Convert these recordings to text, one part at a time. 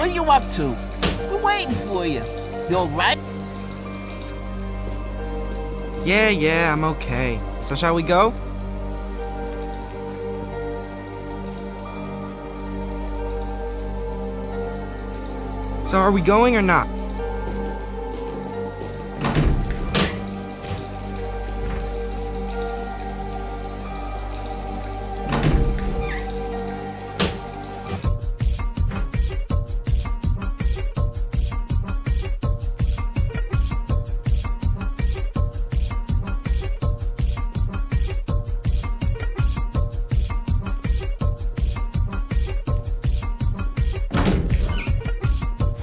What are you up to? We're waiting for you. You alright? Yeah, I'm okay. So shall we go? So are we going or not?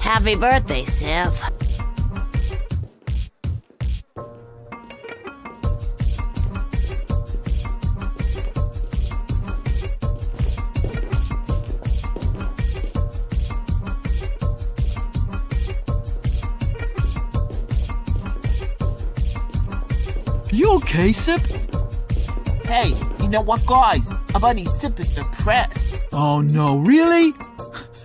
Happy birthday, Sip. You okay, Sip? Hey, you know what, guys? Our buddy Sip is depressed. Oh no, really?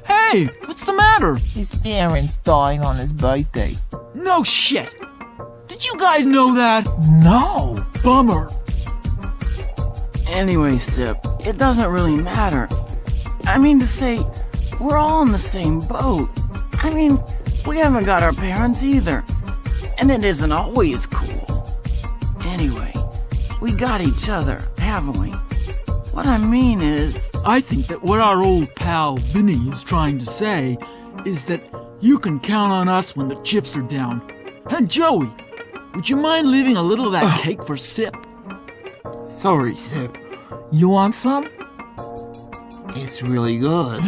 Hey, what's the matter? His parents died on his birthday. No shit. Did you guys know that? No. Bummer. Anyway, Sip, it doesn't really matter. I mean to say, we're all in the same boat. I mean, we haven't got our parents either. And it isn't always cool. Anyway, we got each other, haven't we? What I mean is... I think that what our old pal Vinny is trying to say is that you can count on us when the chips are down. And Joey, would you mind leaving a little of that cake for Sip? Sorry, Sip. You want some? It's really good.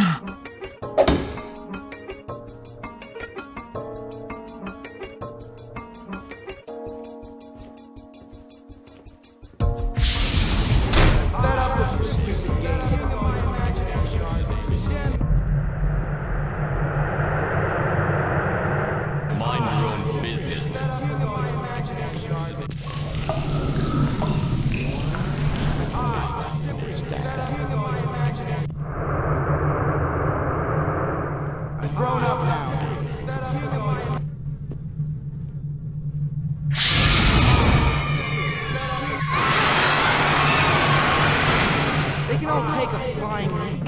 They can all take a flying leap.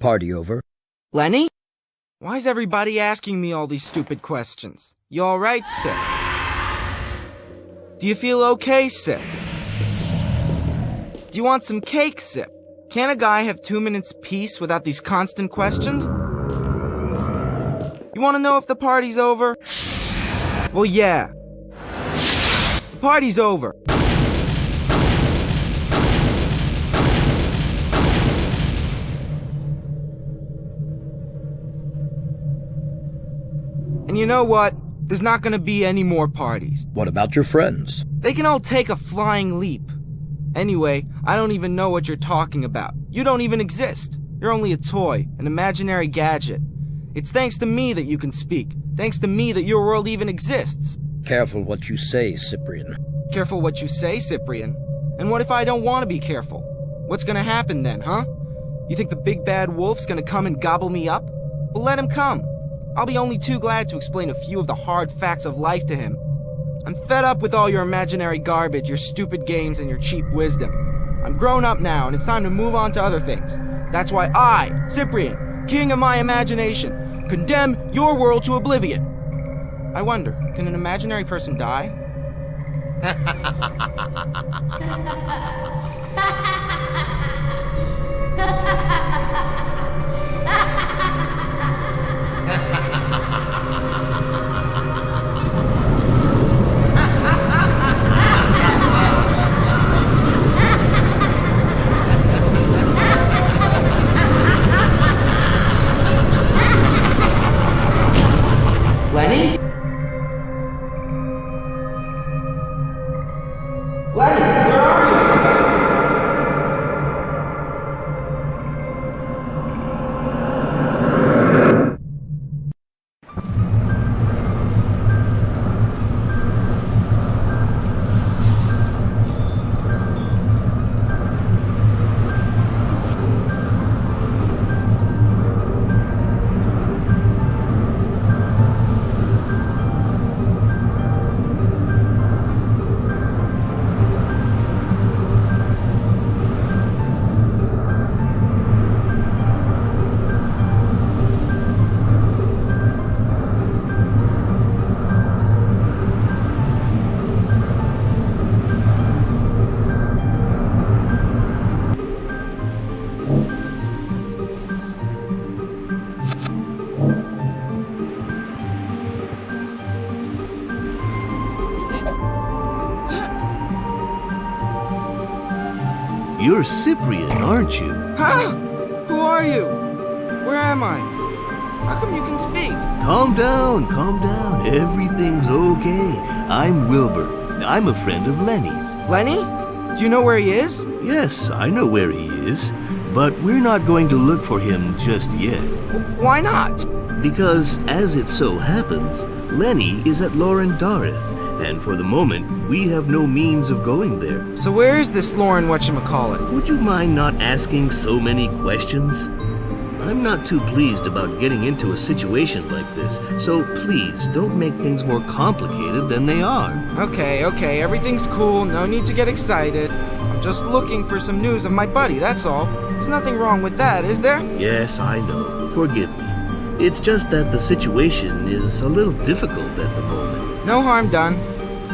Party over? Lenny? Why is everybody asking me all these stupid questions? You alright, Sip? Do you feel okay, Sip? Do you want some cake, Sip? Can't a guy have 2 minutes peace without these constant questions? You want to know if the party's over? Well, yeah. The party's over. And you know what? There's not gonna be any more parties. What about your friends? They can all take a flying leap. Anyway, I don't even know what you're talking about. You don't even exist. You're only a toy, an imaginary gadget. It's thanks to me that you can speak. Thanks to me that your world even exists. Careful what you say, Cyprian. Careful what you say, Cyprian. And what if I don't want to be careful? What's gonna happen then, huh? You think the big bad wolf's gonna come and gobble me up? Well, let him come. I'll be only too glad to explain a few of the hard facts of life to him. I'm fed up with all your imaginary garbage, your stupid games, and your cheap wisdom. I'm grown up now, and it's time to move on to other things. That's why I, Cyprian, king of my imagination, condemn your world to oblivion. I wonder, can an imaginary person die? Lenny? Lenny, where are you? You're Cyprian, aren't you? Huh? Who are you? Where am I? How come you can speak? Calm down, calm down. Everything's okay. I'm Wilbur. I'm a friend of Lenny's. Lenny? Do you know where he is? Yes, I know where he is, but we're not going to look for him just yet. Why not? Because, as it so happens, Lenny is at Lauren Dareth, and for the moment, we have no means of going there. So where is this Lauren whatchamacallit? Would you mind not asking so many questions? I'm not too pleased about getting into a situation like this, so please don't make things more complicated than they are. Okay, everything's cool, no need to get excited. I'm just looking for some news of my buddy, that's all. There's nothing wrong with that, is there? Yes, I know. Forgive me. It's just that the situation is a little difficult at the moment. No harm done.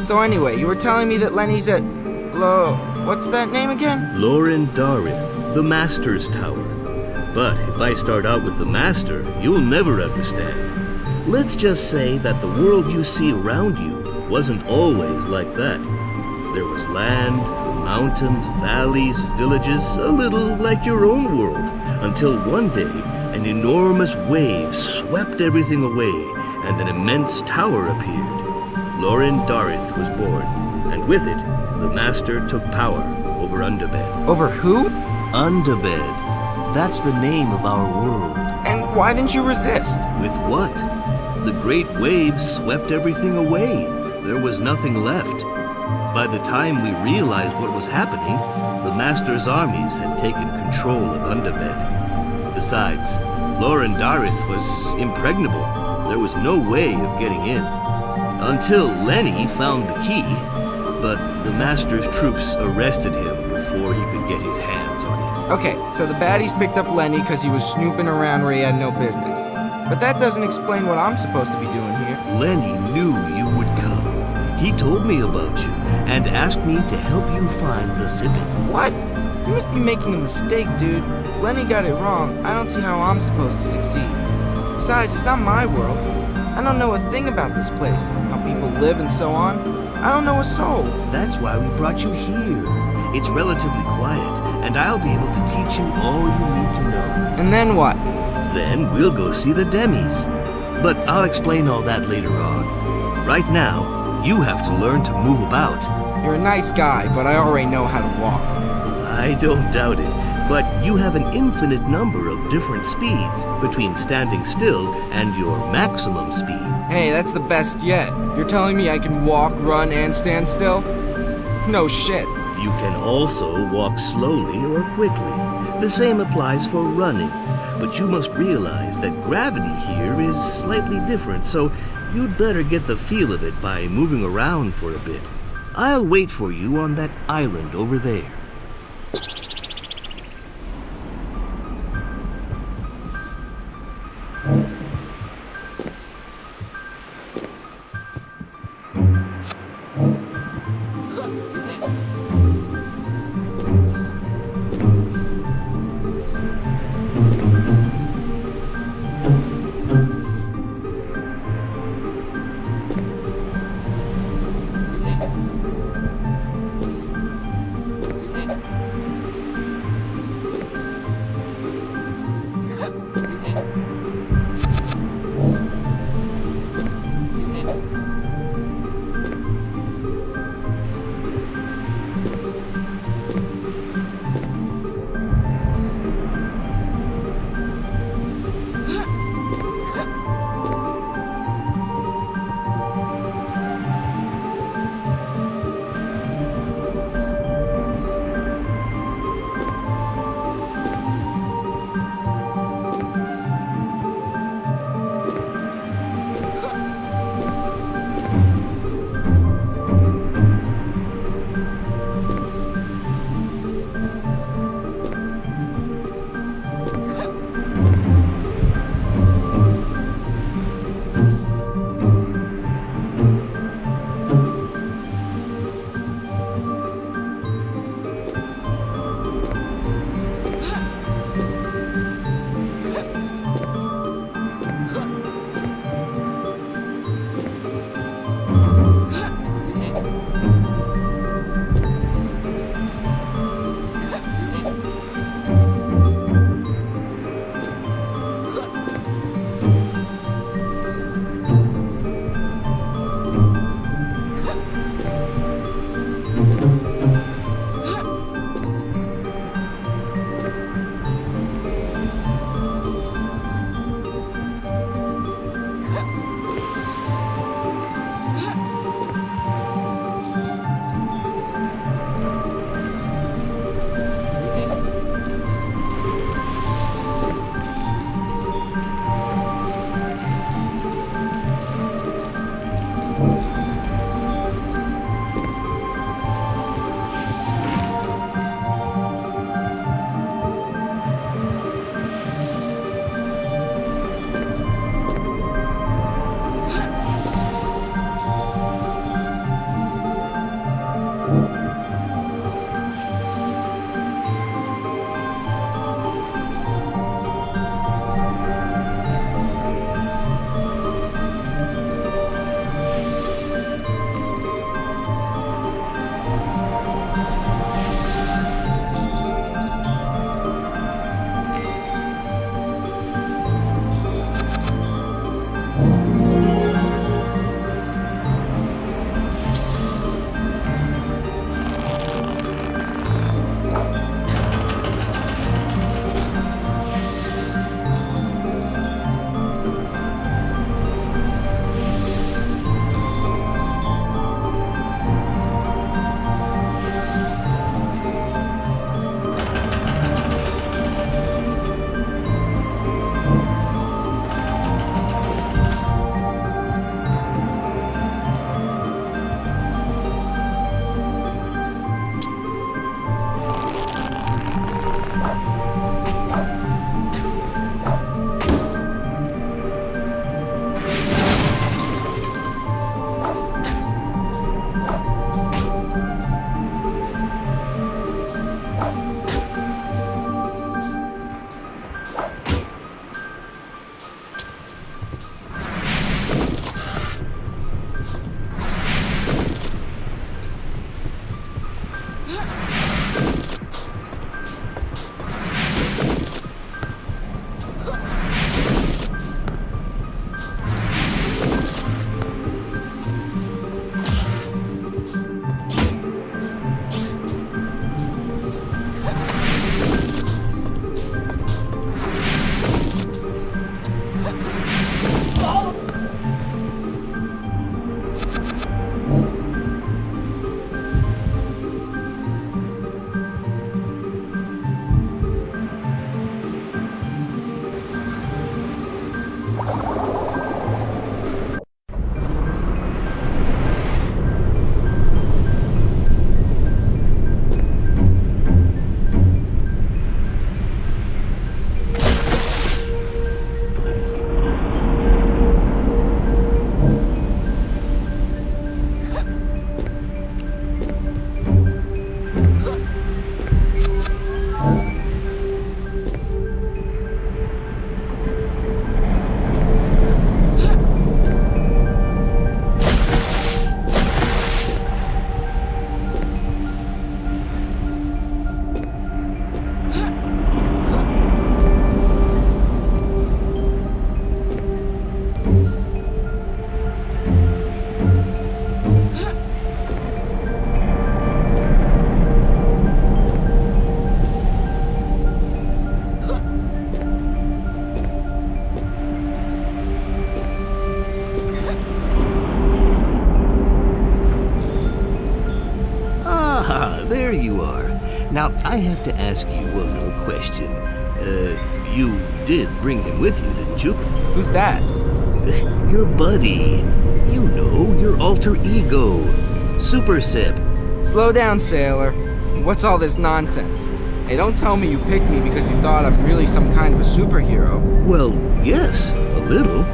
So anyway, you were telling me that Lenny's at... what's that name again? Lauren Dareth, the Master's Tower. But if I start out with the Master, you'll never understand. Let's just say that the world you see around you wasn't always like that. There was land, mountains, valleys, villages, a little like your own world, until one day an enormous wave swept everything away and an immense tower appeared. Lauren Dareth was born, and with it, the Master took power over Underbed. Over who? Underbed. That's the name of our world. And why didn't you resist? With what? The great waves swept everything away. There was nothing left. By the time we realized what was happening, the Master's armies had taken control of Underbed. Besides, Lauren Dareth was impregnable. There was no way of getting in. Until Lenny found the key, but the Master's troops arrested him before he could get his hands on it. Okay, so the baddies picked up Lenny because he was snooping around where he had no business. But that doesn't explain what I'm supposed to be doing here. Lenny knew you would come. He told me about you and asked me to help you find the Zippet. What? You must be making a mistake, dude. If Lenny got it wrong, I don't see how I'm supposed to succeed. Besides, it's not my world. I don't know a thing about this place, how people live and so on. I don't know a soul. That's why we brought you here. It's relatively quiet, and I'll be able to teach you all you need to know. And then what? Then we'll go see the Demis. But I'll explain all that later on. Right now, you have to learn to move about. You're a nice guy, but I already know how to walk. I don't doubt it, but you have an infinite number of different speeds between standing still and your maximum speed. Hey, that's the best yet. You're telling me I can walk, run, and stand still? No shit. You can also walk slowly or quickly. The same applies for running, but you must realize that gravity here is slightly different, so you'd better get the feel of it by moving around for a bit. I'll wait for you on that island over there. Now, I have to ask you a little question. You did bring him with you, didn't you? Who's that? Your buddy. You know, your alter ego. Super Sip. Slow down, sailor. What's all this nonsense? Hey, don't tell me you picked me because you thought I'm really some kind of a superhero. Well, yes, a little.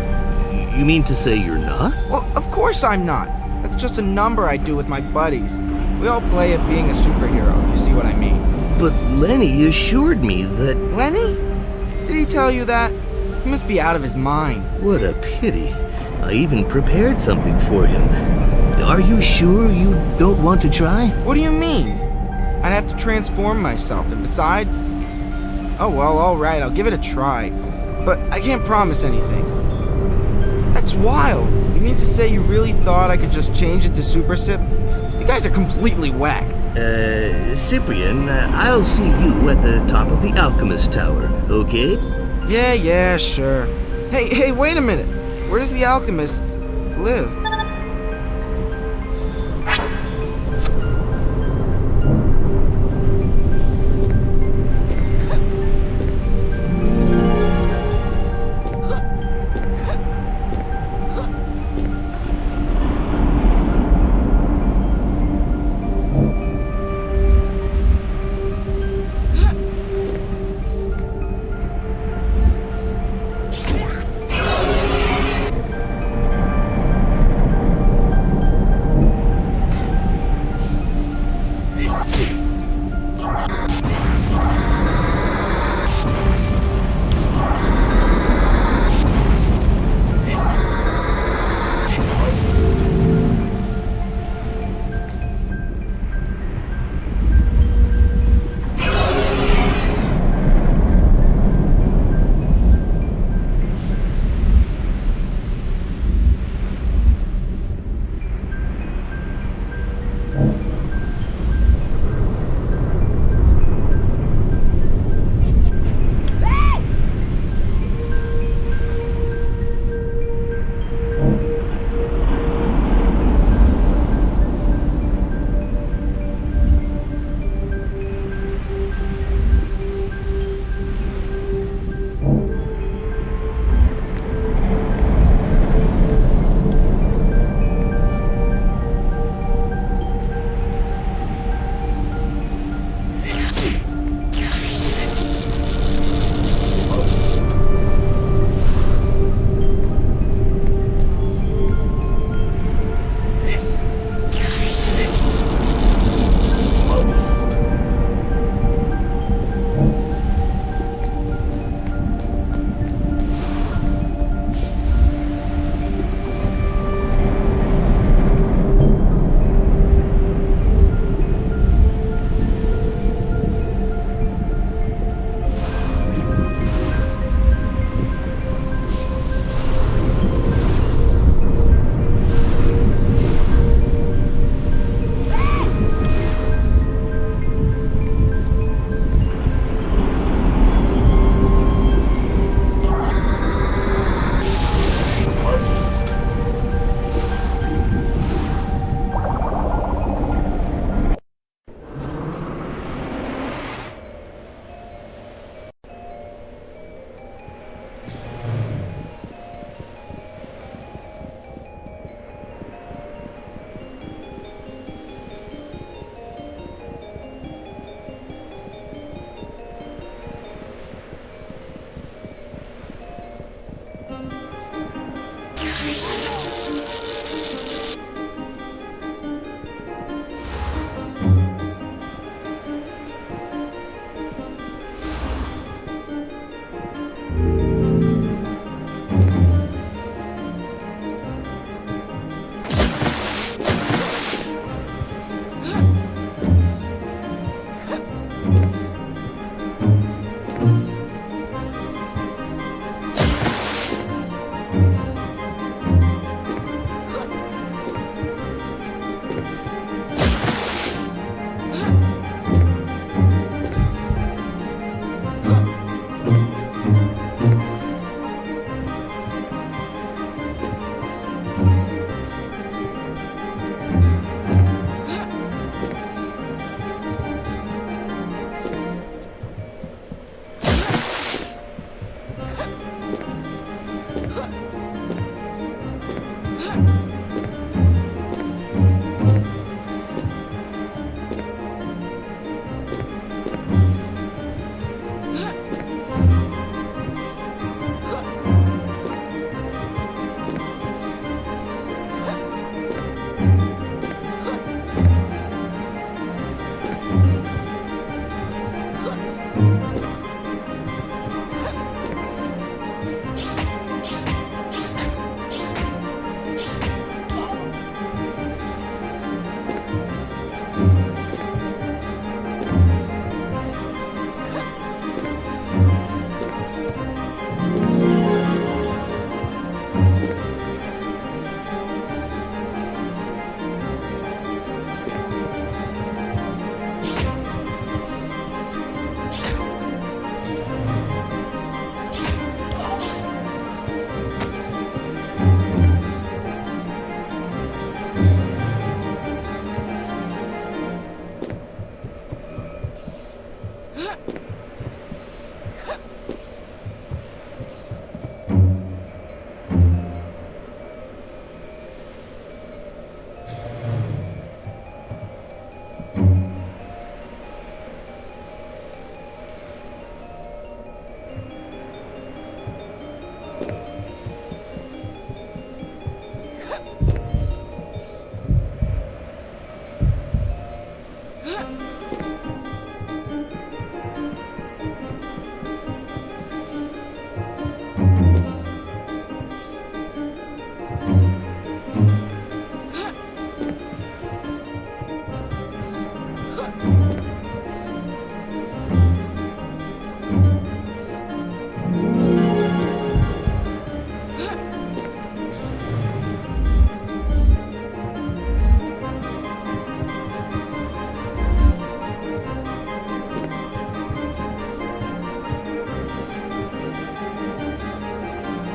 You mean to say you're not? Well, of course I'm not. That's just a number I do with my buddies. We all play at being a superhero, if you see what I mean. But Lenny assured me that... Lenny? Did he tell you that? He must be out of his mind. What a pity. I even prepared something for him. Are you sure you don't want to try? What do you mean? I'd have to transform myself, and besides... Oh, well, alright, I'll give it a try. But I can't promise anything. That's wild. You mean to say you really thought I could just change it to Super Sip? You guys are completely whacked. Cyprian, I'll see you at the top of the Alchemist Tower, okay? Yeah, sure. Hey, wait a minute. Where does the Alchemist live?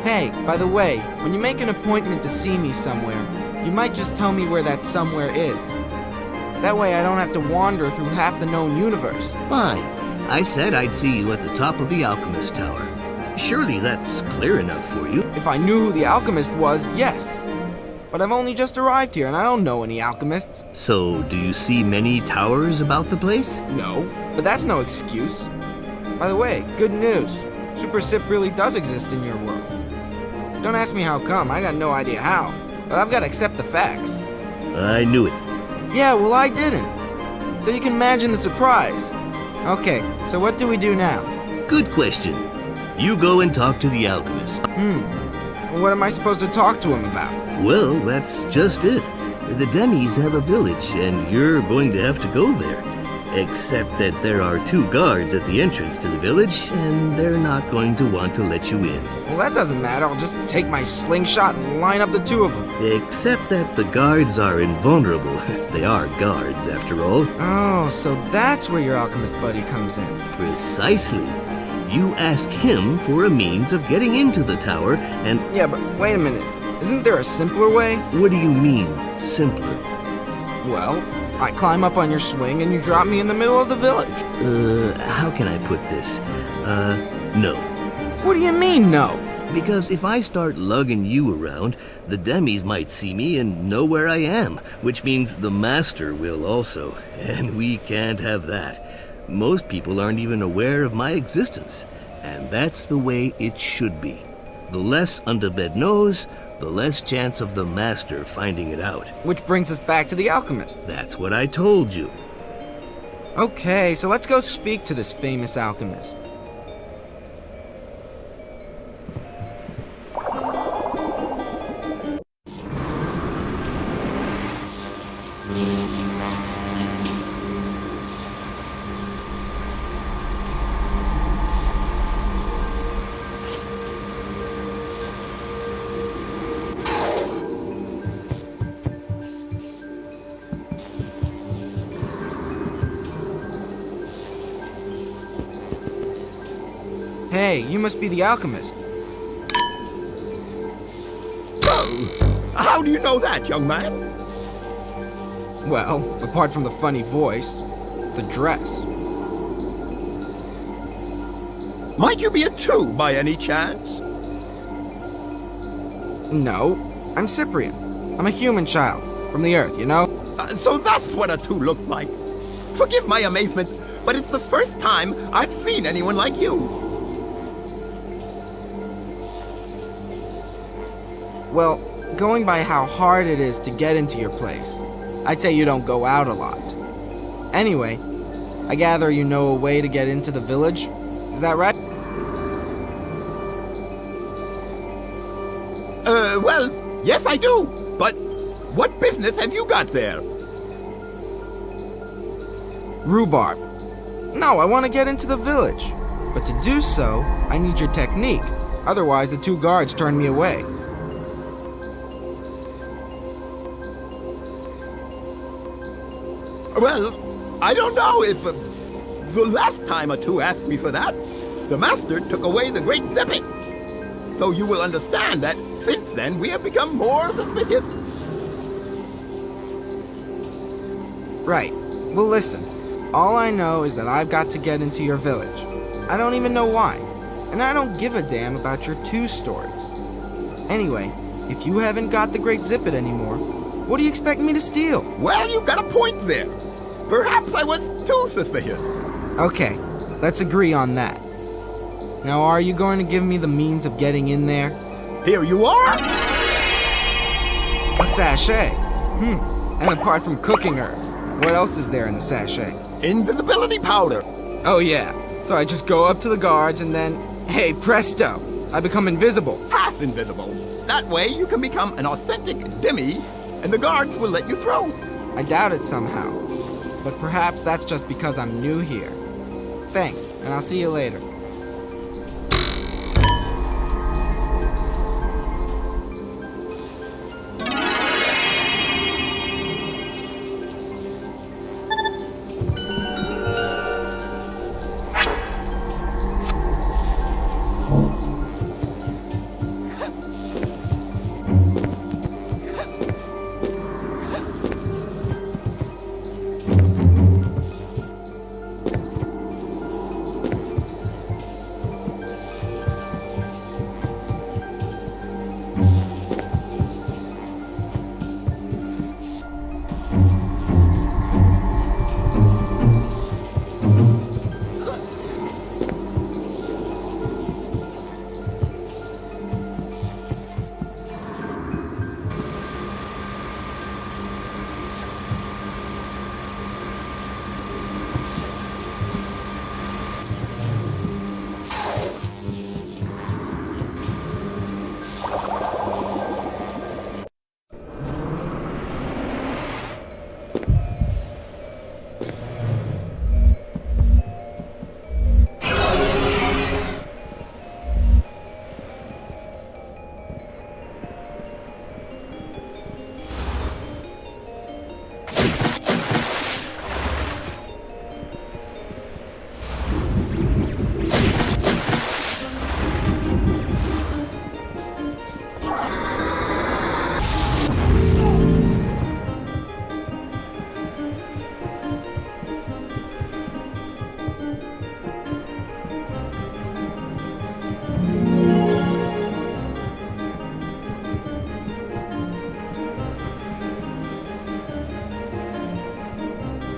Hey, by the way, when you make an appointment to see me somewhere, you might just tell me where that somewhere is. That way I don't have to wander through half the known universe. Fine. I said I'd see you at the top of the Alchemist Tower. Surely that's clear enough for you. If I knew who the alchemist was, yes. But I've only just arrived here and I don't know any alchemists. So, do you see many towers about the place? No, but that's no excuse. By the way, good news. Super Sip really does exist in your world. Don't ask me how come, I got no idea how. But I've got to accept the facts. I knew it. Yeah, well I didn't. So you can imagine the surprise. Okay, so what do we do now? Good question. You go and talk to the alchemist. What am I supposed to talk to him about? Well, that's just it. The Demis have a village, and you're going to have to go there. Except that there are 2 guards at the entrance to the village, and they're not going to want to let you in. Well, that doesn't matter. I'll just take my slingshot and line up the 2 of them. Except that the guards are invulnerable. They are guards, after all. Oh, so that's where your alchemist buddy comes in. Precisely. You ask him for a means of getting into the tower, and... Yeah, but wait a minute. Isn't there a simpler way? What do you mean, simpler? Well, I climb up on your swing and you drop me in the middle of the village. How can I put this? No. What do you mean, no? Because if I start lugging you around, the Demis might see me and know where I am, which means the Master will also, and we can't have that. Most people aren't even aware of my existence, and that's the way it should be. The less Underbed knows, the less chance of the Master finding it out. Which brings us back to the alchemist. That's what I told you. Okay, so let's go speak to this famous alchemist. Hey, you must be the alchemist. How do you know that, young man? Well, apart from the funny voice, the dress. Might you be a 2 by any chance? No, I'm Cyprian. I'm a human child, from the Earth, you know? So that's what a 2 looks like. Forgive my amazement, but it's the first time I've seen anyone like you. Well, going by how hard it is to get into your place, I'd say you don't go out a lot. Anyway, I gather you know a way to get into the village? Is that right? Well, yes I do. But what business have you got there? Rhubarb. No, I want to get into the village. But to do so, I need your technique. Otherwise, the 2 guards turn me away. Well, I don't know if... the last time a 2 asked me for that, the Master took away the great zipping. So you will understand that since then we have become more suspicious. Right. Well, listen. All I know is that I've got to get into your village. I don't even know why. And I don't give a damn about your 2 stories. Anyway, if you haven't got the Great Zippet anymore, what do you expect me to steal? Well, you've got a point there. Perhaps I was too suspicious. Okay, let's agree on that. Now, are you going to give me the means of getting in there? Here you are. A sachet. And apart from cooking herbs, what else is there in the sachet? Invisibility powder. Oh yeah, so I just go up to the guards and then, hey, presto, I become invisible. Half invisible. That way you can become an authentic Demi, and the guards will let you through. I doubt it somehow, but perhaps that's just because I'm new here. Thanks, and I'll see you later.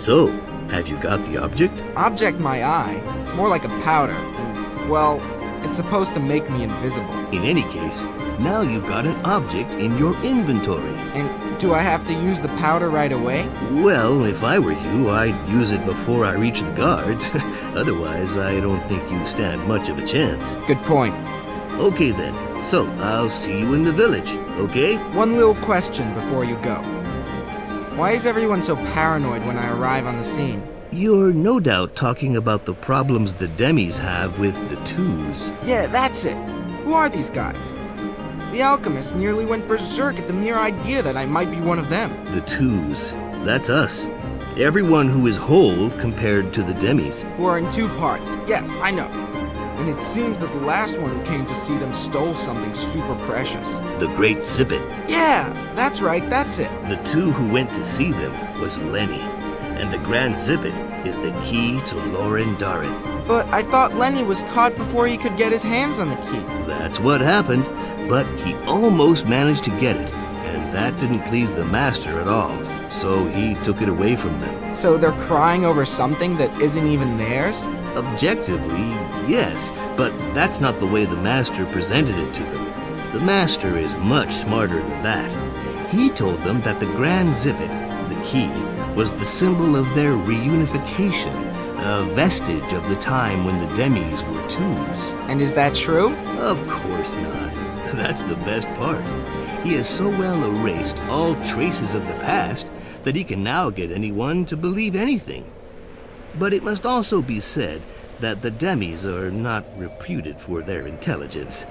So, have you got the object? Object my eye. It's more like a powder. Well, it's supposed to make me invisible. In any case, now you've got an object in your inventory. And do I have to use the powder right away? Well, if I were you, I'd use it before I reach the guards. Otherwise, I don't think you stand much of a chance. Good point. Okay then, so I'll see you in the village, okay? One little question before you go. Why is everyone so paranoid when I arrive on the scene? You're no doubt talking about the problems the demis have with the twos. Yeah, that's it. Who are these guys? The alchemist nearly went berserk at the mere idea that I might be one of them. The twos. That's us. Everyone who is whole compared to the demis. Who are in two parts. Yes, I know. And it seems that the last one who came to see them stole something super precious. The Great Zippet. Yeah, that's right, that's it. The two who went to see them was Lenny. And the Grand Zippet is the key to Lauren Dareth. But I thought Lenny was caught before he could get his hands on the key. That's what happened, but he almost managed to get it, and that didn't please the master at all, so he took it away from them. So they're crying over something that isn't even theirs? Objectively, yes, but that's not the way the master presented it to them. The master is much smarter than that. He told them that the Grand Zippet, the key, was the symbol of their reunification, a vestige of the time when the demis were twos. And is that true? Of course not. That's the best part. He has so well erased all traces of the past that he can now get anyone to believe anything. But it must also be said that the demis are not reputed for their intelligence.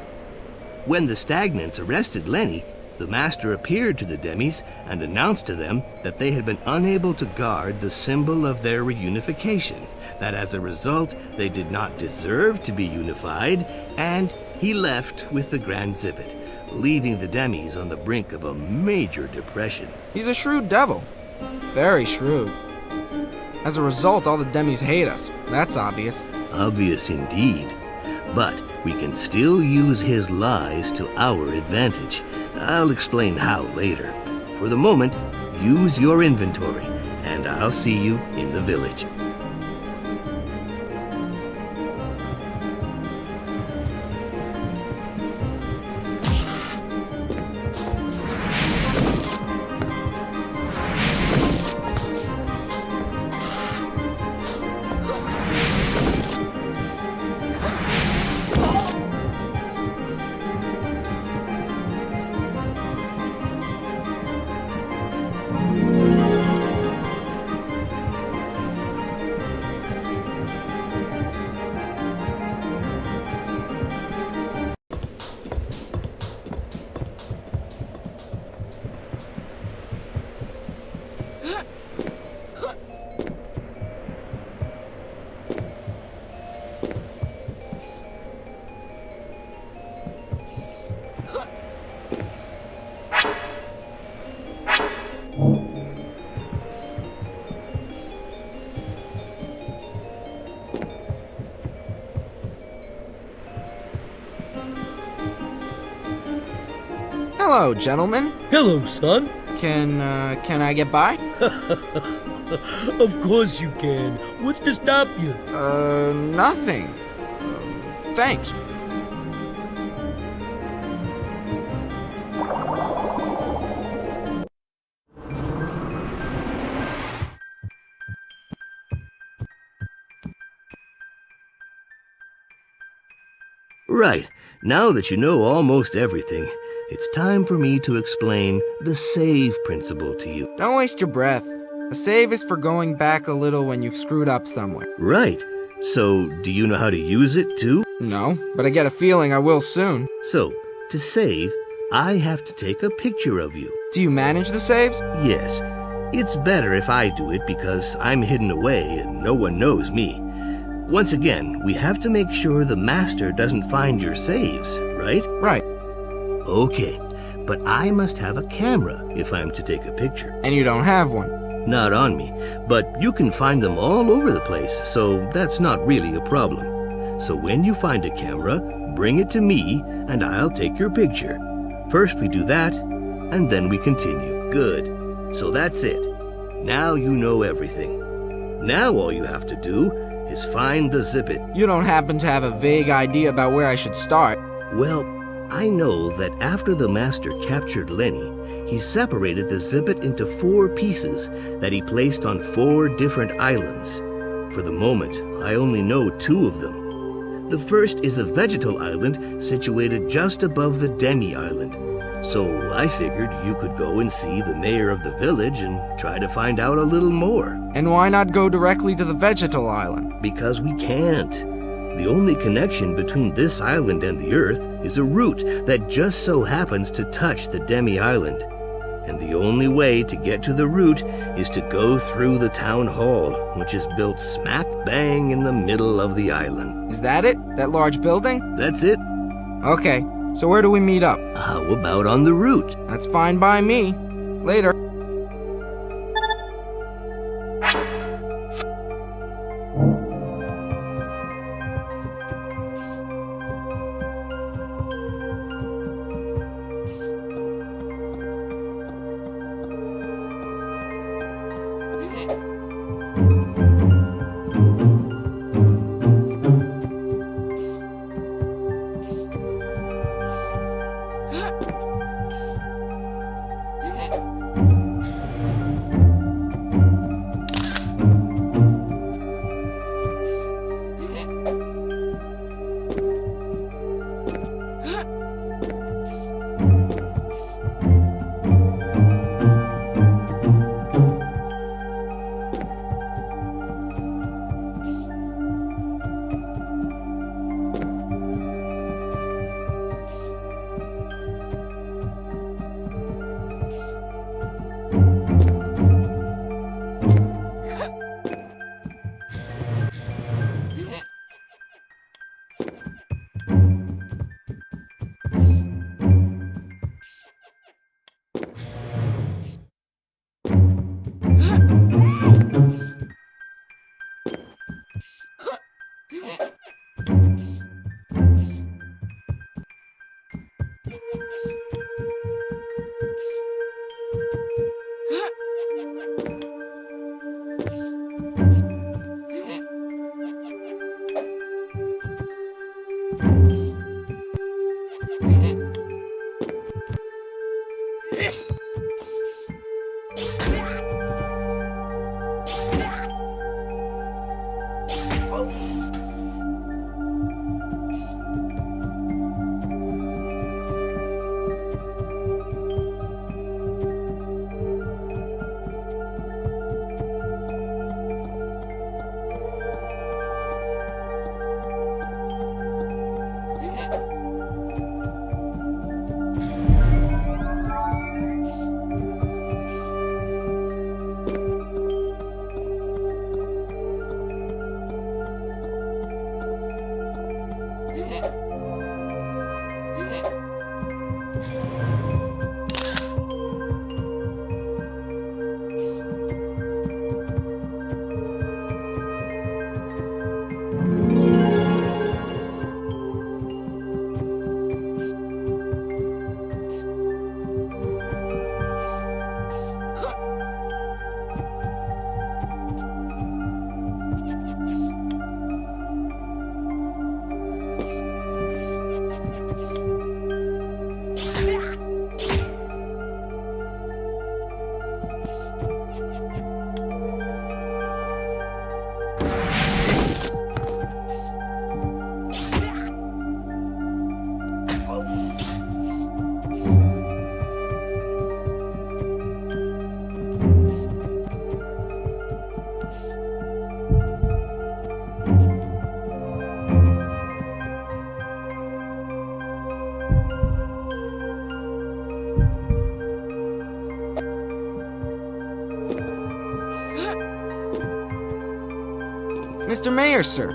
When the stagnants arrested Lenny, the master appeared to the demis and announced to them that they had been unable to guard the symbol of their reunification, that as a result they did not deserve to be unified, and he left with the Grand Zippet, leaving the demis on the brink of a major depression. He's a shrewd devil. Very shrewd. As a result, all the demis hate us. That's obvious. Obvious indeed. But we can still use his lies to our advantage. I'll explain how later. For the moment, use your inventory, and I'll see you in the village. Hello, gentlemen. Hello, son. Can I get by? Of course you can. What's to stop you? Nothing. Thanks. Right. Now that you know almost everything, it's time for me to explain the save principle to you. Don't waste your breath. A save is for going back a little when you've screwed up somewhere. Right. So, do you know how to use it too? No, but I get a feeling I will soon. So, to save, I have to take a picture of you. Do you manage the saves? Yes. It's better if I do it because I'm hidden away and no one knows me. Once again, we have to make sure the master doesn't find your saves, right? Right. Okay, but I must have a camera if I'm to take a picture. And you don't have one? Not on me, but you can find them all over the place, so that's not really a problem. So when you find a camera, bring it to me and I'll take your picture. First we do that, and then we continue. Good. So that's it. Now you know everything. Now all you have to do is find the zippet. You don't happen to have a vague idea about where I should start? Well, I know that after the master captured Lenny, he separated the zippet into 4 pieces that he placed on 4 different islands. For the moment, I only know 2 of them. The first is a vegetal island situated just above the demi-island. So I figured you could go and see the mayor of the village and try to find out a little more. And why not go directly to the vegetal island? Because we can't. The only connection between this island and the Earth is a route that just so happens to touch the demi-island. And the only way to get to the route is to go through the town hall, which is built smack bang in the middle of the island. Is that it? That large building? That's it. Okay, so where do we meet up? How about on the route? That's fine by me. Later. Mr. Mayor, sir,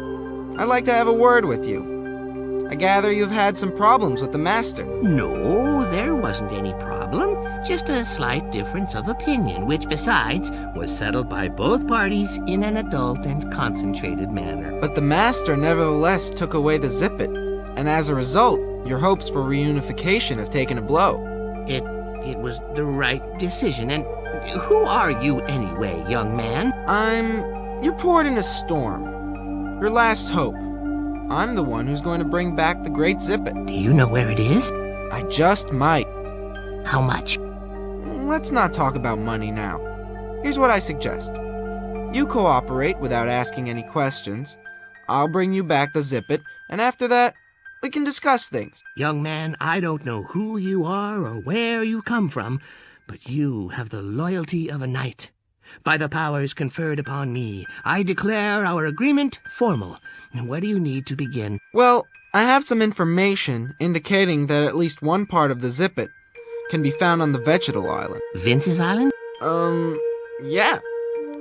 I'd like to have a word with you. I gather you've had some problems with the Master. No, there wasn't any problem. Just a slight difference of opinion, which, besides, was settled by both parties in an adult and concentrated manner. But the Master nevertheless took away the zippet, and as a result, your hopes for reunification have taken a blow. It was the right decision, and who are you anyway, young man? I'm You're poured in a storm. Your last hope. I'm the one who's going to bring back the great Zippet. Do you know where it is? I just might. How much? Let's not talk about money now. Here's what I suggest. You cooperate without asking any questions. I'll bring you back the Zippet, and after that, we can discuss things. Young man, I don't know who you are or where you come from, but you have the loyalty of a knight. By the powers conferred upon me, I declare our agreement formal. And where do you need to begin? Well, I have some information indicating that at least one part of the Zippet can be found on the Vegetal Island. Vince's Island? Yeah.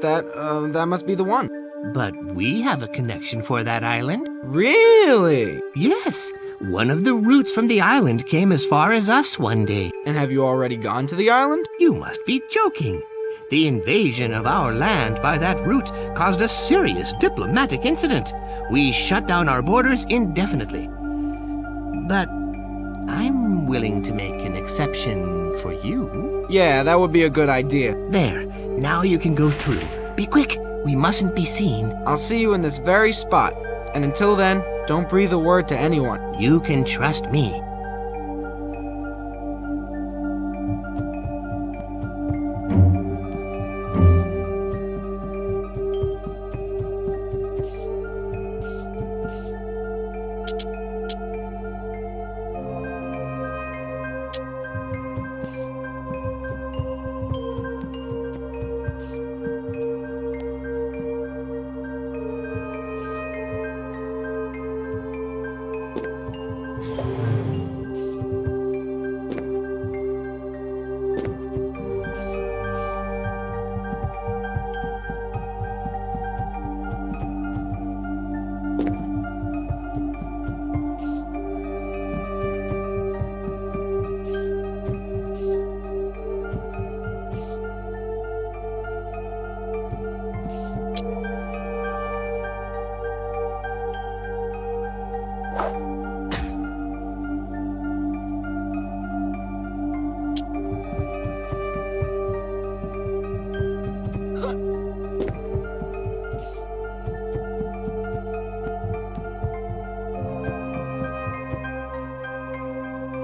That must be the one. But we have a connection for that island. Really? Yes. One of the routes from the island came as far as us one day. And have you already gone to the island? You must be joking. The invasion of our land by that route caused a serious diplomatic incident. We shut down our borders indefinitely. But I'm willing to make an exception for you. Yeah, that would be a good idea. There. Now you can go through. Be quick. We mustn't be seen. I'll see you in this very spot. And until then, don't breathe a word to anyone. You can trust me.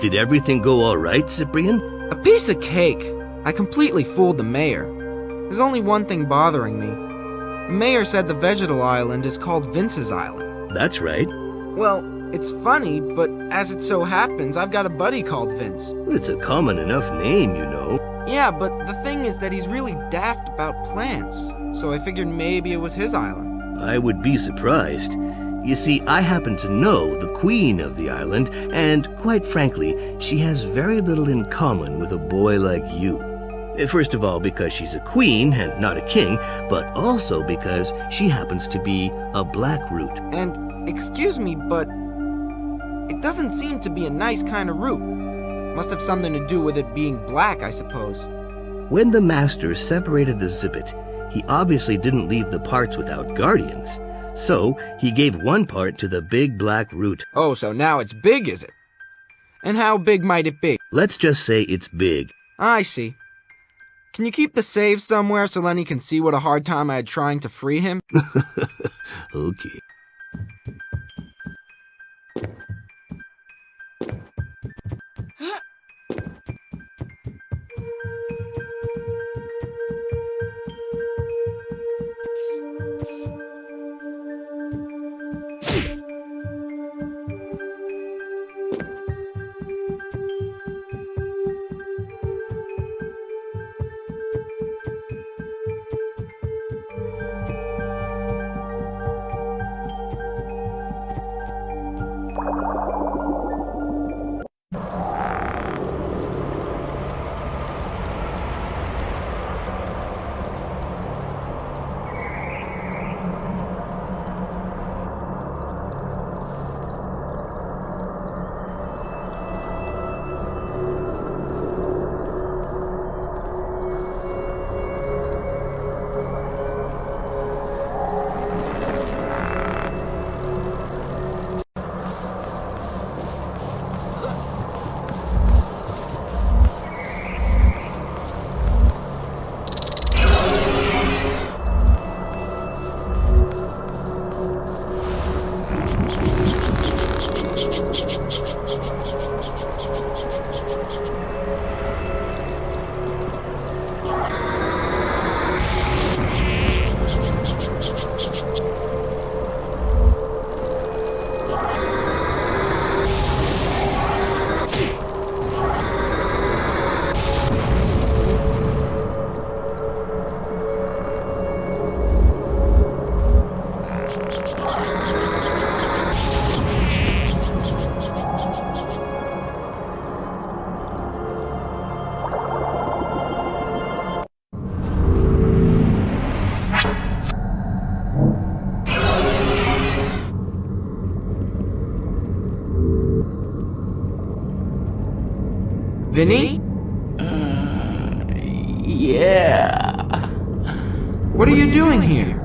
Did everything go all right, Cyprian? A piece of cake. I completely fooled the mayor. There's only one thing bothering me. The mayor said the Vegetal Island is called Vince's Island. That's right. Well, it's funny, but as it so happens, I've got a buddy called Vince. It's a common enough name, you know. Yeah, but the thing is that he's really daft about plants, so I figured maybe it was his island. I would be surprised. You see, I happen to know the queen of the island, and quite frankly, she has very little in common with a boy like you. First of all, because she's a queen and not a king, but also because she happens to be a black root. And, excuse me, but it doesn't seem to be a nice kind of root. Must have something to do with it being black, I suppose. When the master separated the Zippet, he obviously didn't leave the parts without guardians. So, he gave one part to the big black root. Oh, so now it's big, is it? And how big might it be? Let's just say it's big. I see. Can you keep the save somewhere so Lenny can see what a hard time I had trying to free him? Okay. Vinny? Yeah. What are you doing here?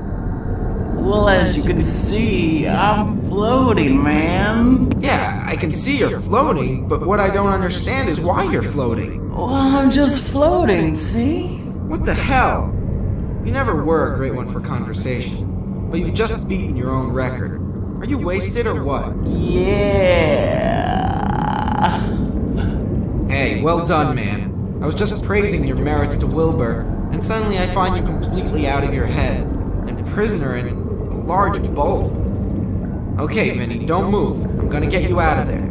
Well, as you can see, I'm floating, man. Yeah, I can see you're floating, but what I don't understand is why you're floating. Well, I'm just floating, see? What the hell? You never were a great one for conversation, but you've just beaten your own record. Are you wasted or what? Yeah. Hey, well done, man. I was just praising your merits to Wilbur, and suddenly I find you completely out of your head, and prisoner in a large bowl. Okay, Vinny, don't move. I'm gonna get you out of there.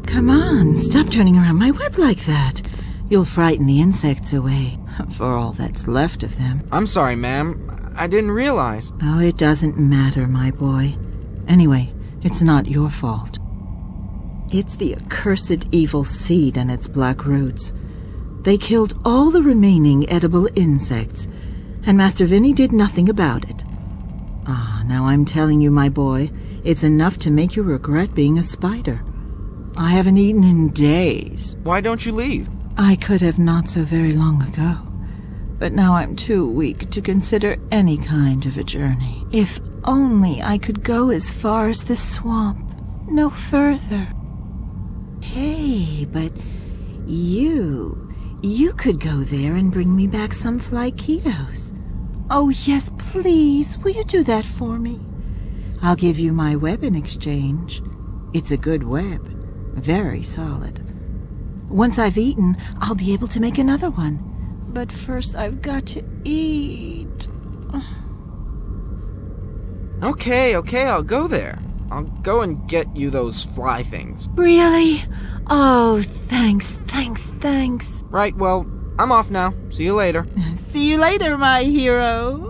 Come on, stop turning around my web like that. You'll frighten the insects away, for all that's left of them. I'm sorry, ma'am. I didn't realize. Oh, it doesn't matter, my boy. Anyway, it's not your fault. It's the accursed evil seed and its black roots. They killed all the remaining edible insects, and Master Vinny did nothing about it. Ah, now I'm telling you, my boy, it's enough to make you regret being a spider. I haven't eaten in days. Why don't you leave? I could have not so very long ago, but now I'm too weak to consider any kind of a journey. If only I could go as far as the swamp, no further. Hey, but you could go there and bring me back some flyketos. Oh yes, please, will you do that for me? I'll give you my web in exchange. It's a good web. Very solid. Once I've eaten, I'll be able to make another one. But first I've got to eat. Okay, I'll go there. I'll go and get you those fly things. Really? Oh, thanks. Right, well, I'm off now. See you later. See you later, my hero.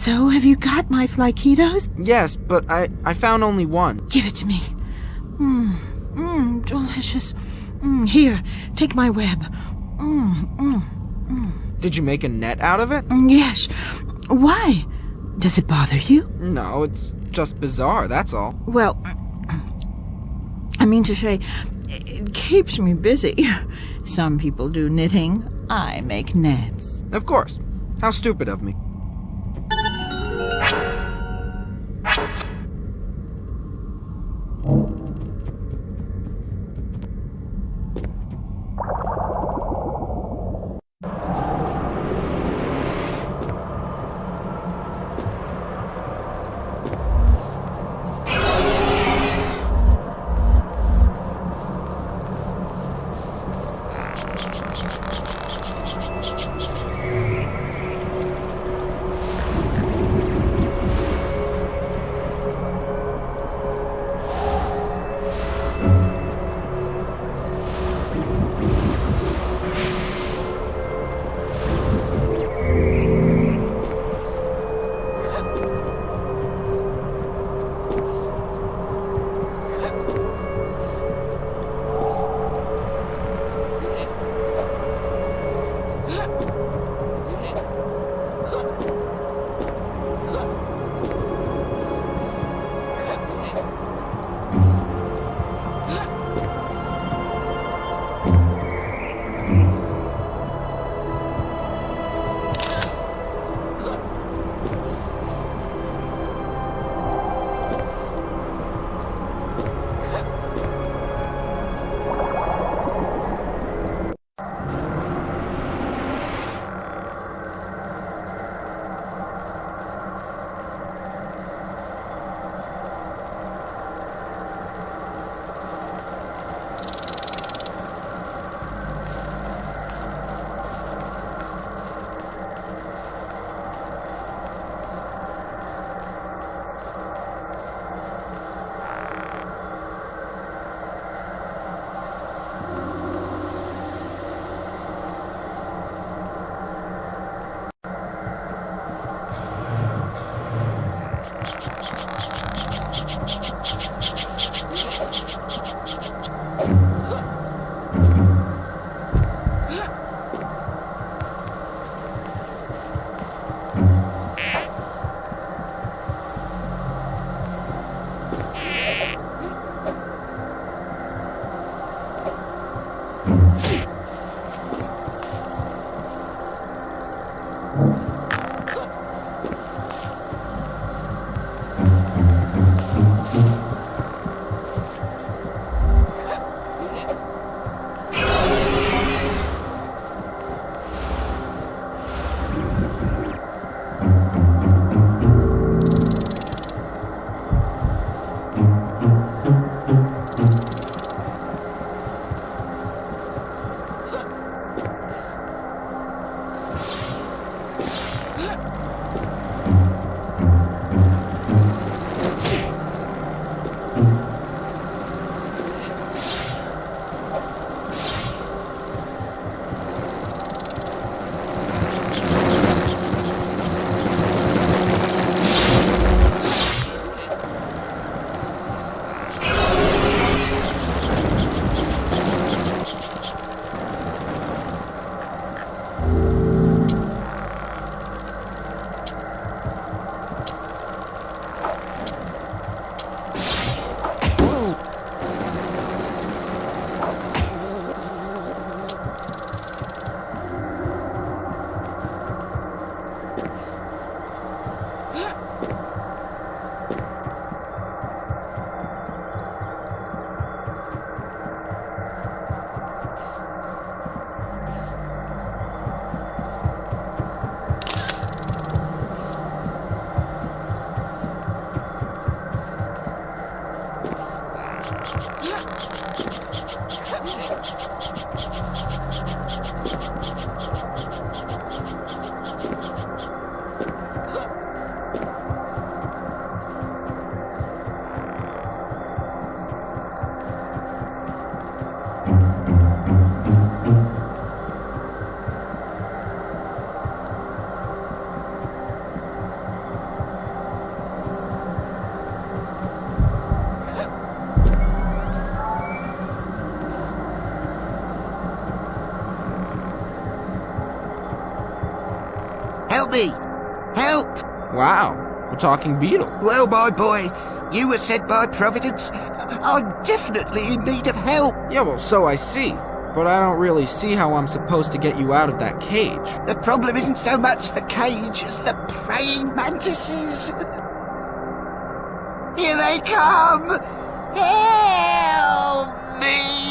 So have you got my flyketos? Yes, but I found only one. Give it to me. Delicious. Here, take my web. Did you make a net out of it? Yes. Why? Does it bother you? No, it's just bizarre, that's all. Well, I mean to say, it keeps me busy. Some people do knitting. I make nets. Of course. How stupid of me. Help me! Help! Wow, a talking beetle. Well, my boy, you were sent by Providence. I'm definitely in need of help. Yeah, well, so I see. But I don't really see how I'm supposed to get you out of that cage. The problem isn't so much the cage as the praying mantises. Here they come! Help me!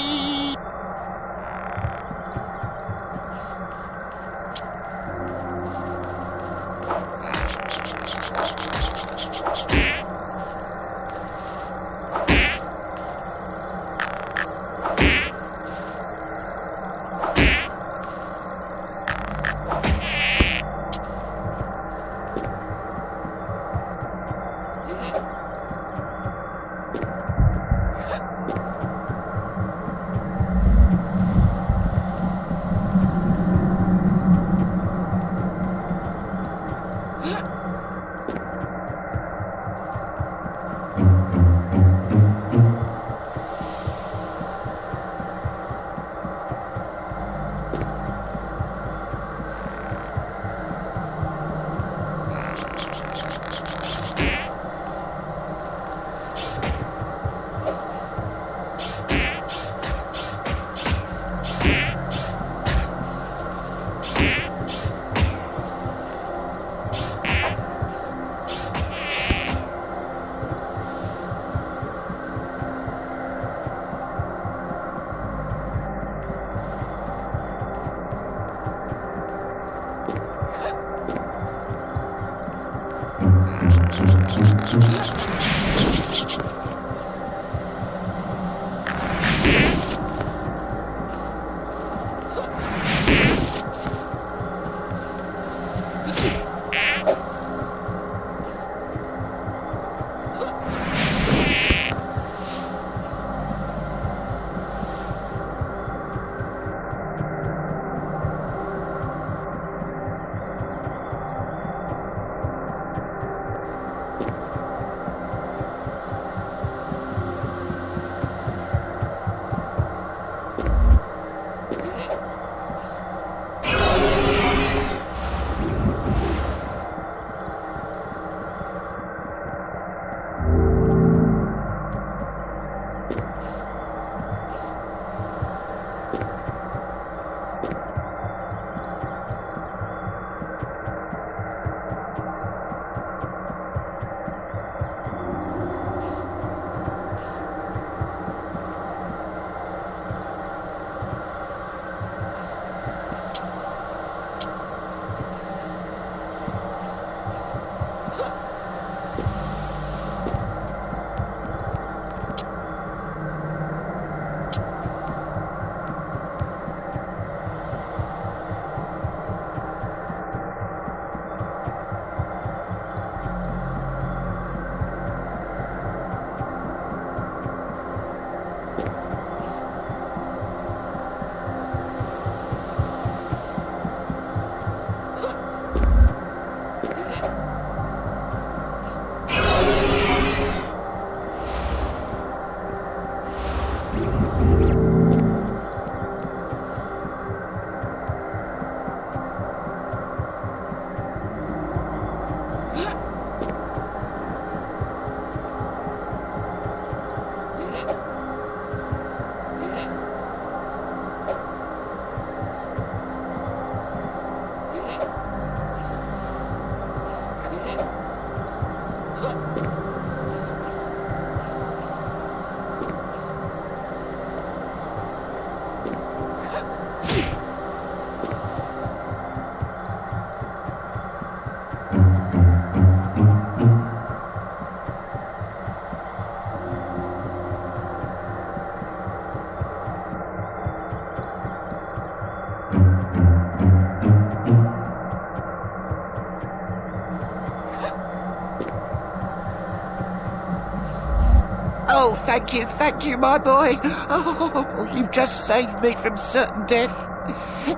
Oh, thank you, my boy. Oh, you've just saved me from certain death.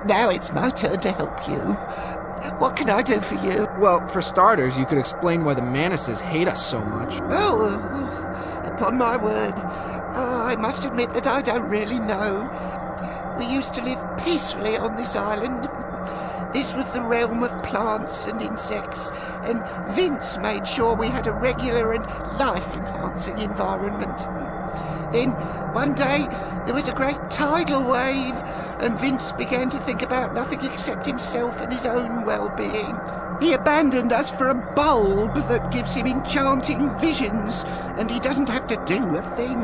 Now it's my turn to help you. What can I do for you? Well, for starters, you could explain why the Manises hate us so much. Upon my word, I must admit that I don't really know. We used to live peacefully on this island. This was the realm of plants and insects, and Vince made sure we had a regular and life-enhancing environment. Then, one day, there was a great tidal wave, and Vince began to think about nothing except himself and his own well-being. He abandoned us for a bulb that gives him enchanting visions, and he doesn't have to do a thing.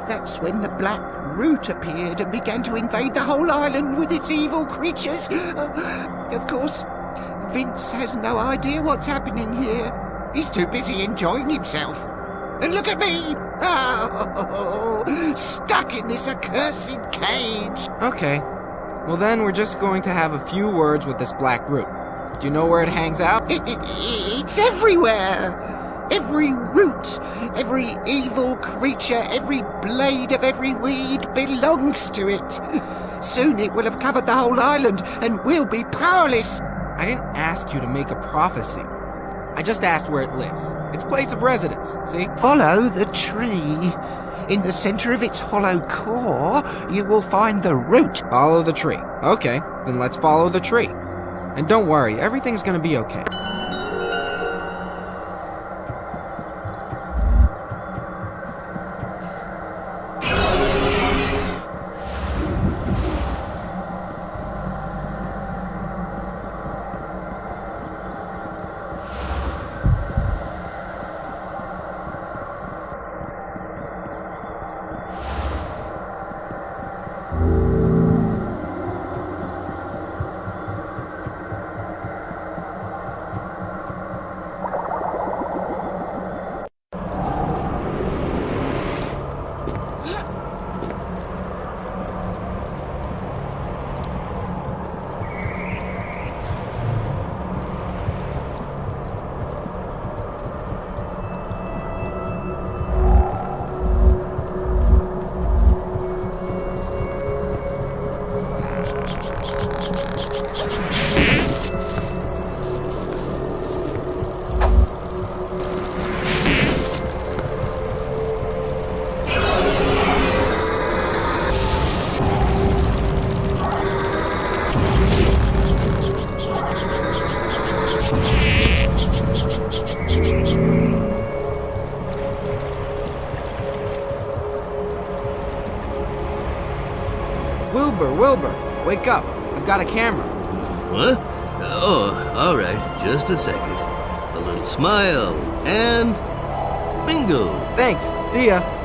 That's when the Black Root appeared and began to invade the whole island with its evil creatures. Of course, Vince has no idea what's happening here. He's too busy enjoying himself. And look at me! Oh, stuck in this accursed cage. Okay. Well then, we're just going to have a few words with this Black Root. Do you know where it hangs out? It's everywhere! Every root, every evil creature, every blade of every weed belongs to it. Soon it will have covered the whole island, and we'll be powerless. I didn't ask you to make a prophecy. I just asked where it lives. Its place of residence, see? Follow the tree. In the center of its hollow core, you will find the root. Follow the tree. Okay, then let's follow the tree. And don't worry, everything's gonna be okay. Wilbur, wake up. I've got a camera. What? Oh, all right. Just a second. A little smile, and bingo. Thanks. See ya.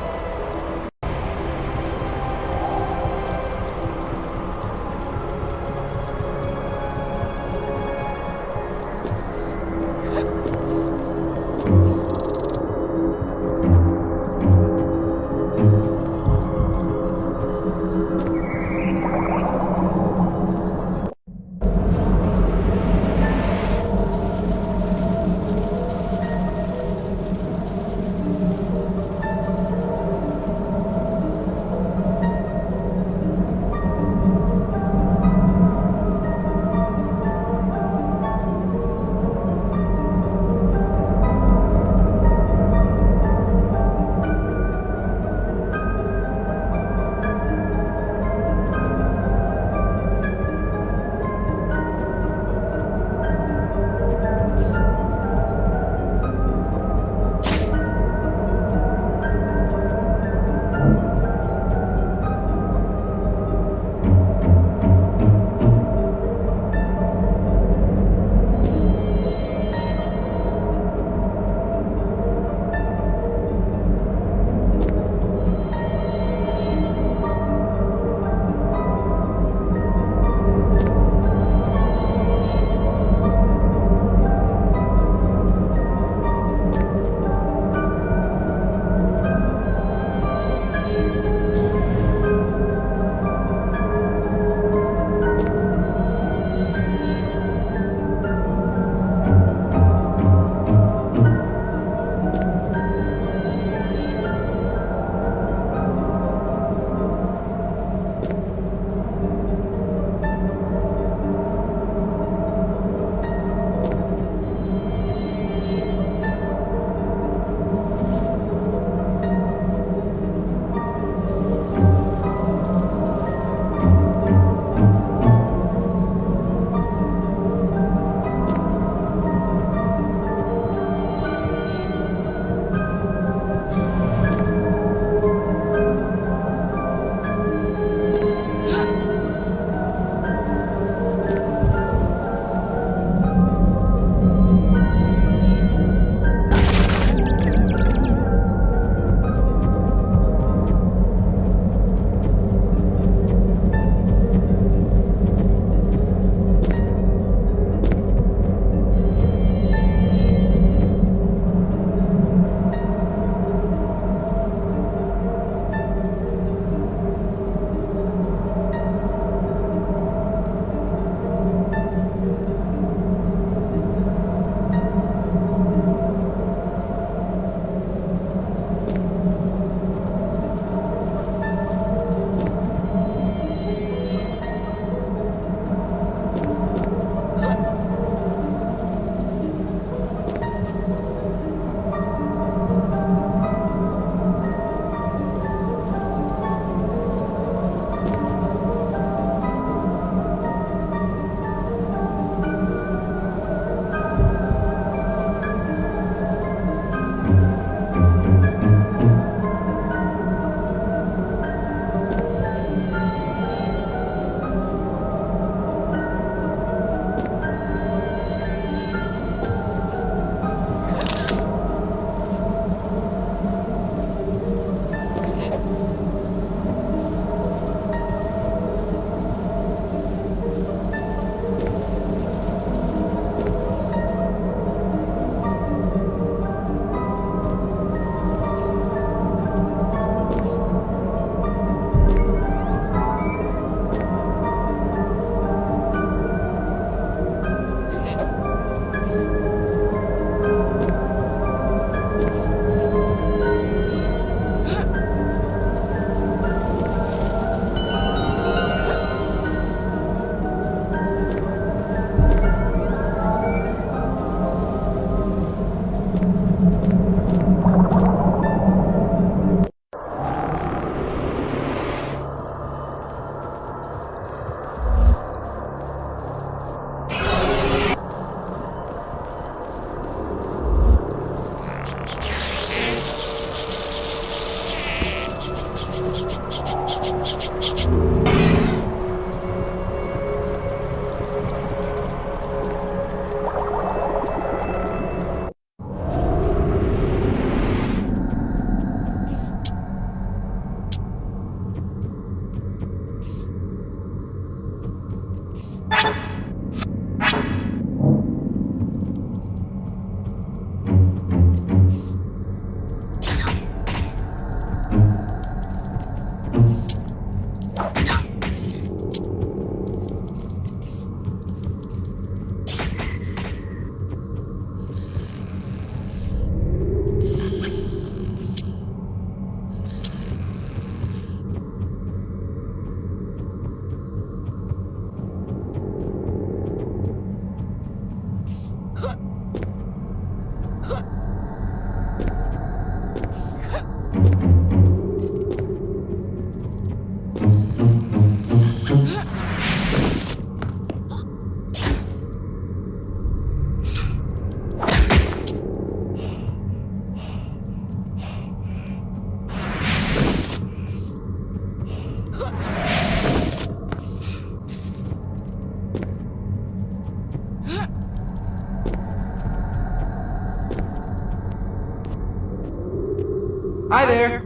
Hi there!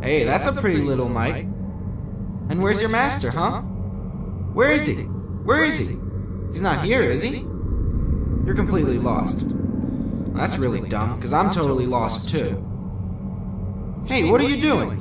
Hey, that's a pretty little mite. And where's your master, huh? Where is he? Where is he? He's not here, is he? You're completely lost. That's really dumb, because I'm totally lost too. Hey, what are you doing?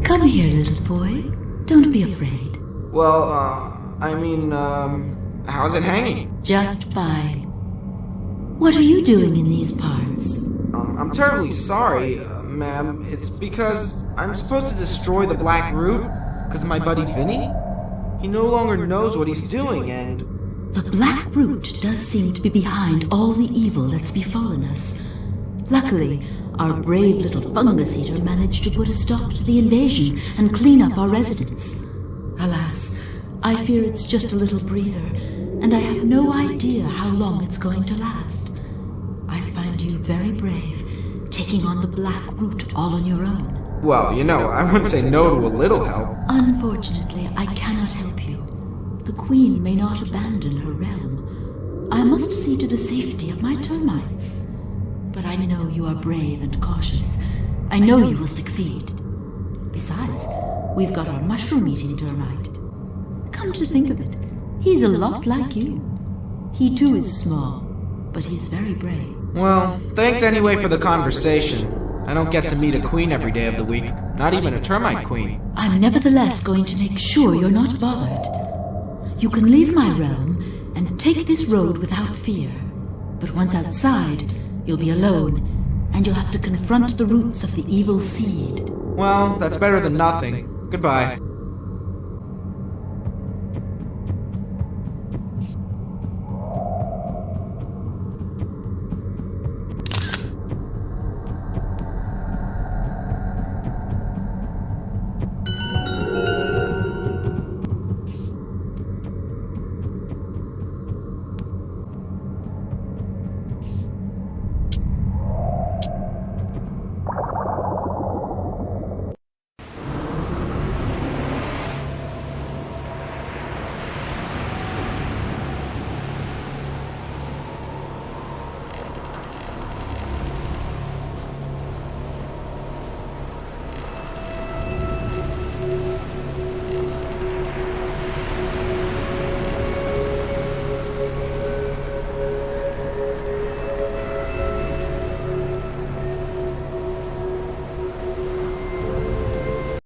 Come here, little boy. Don't be afraid. Well, how's it hanging? Just fine. What are you doing in these parts? I'm terribly sorry, ma'am. It's because I'm supposed to destroy the Black Root because of my buddy Vinny. He no longer knows what he's doing, and... The Black Root does seem to be behind all the evil that's befallen us. Luckily, our brave little fungus eater managed to put a stop to the invasion and clean up our residence. Alas, I fear it's just a little breather, and I have no idea how long it's going to last. I find you very brave, taking on the Black Root all on your own. Well, I wouldn't say no to a little help. Unfortunately, I cannot help you. The Queen may not abandon her realm. I must see to the safety of my termites. But I know you are brave and cautious. I know you will succeed. Besides, we've got our mushroom-eating termite. Come to think of it, he's a lot like you. He too is small, but he's very brave. Well, thanks anyway for the conversation. I don't get to meet a queen every day of the week, not even a termite queen. I'm nevertheless going to make sure you're not bothered. You can leave my realm and take this road without fear. But once outside, you'll be alone, and you'll have to confront the roots of the evil seed. Well, that's better than nothing. Goodbye.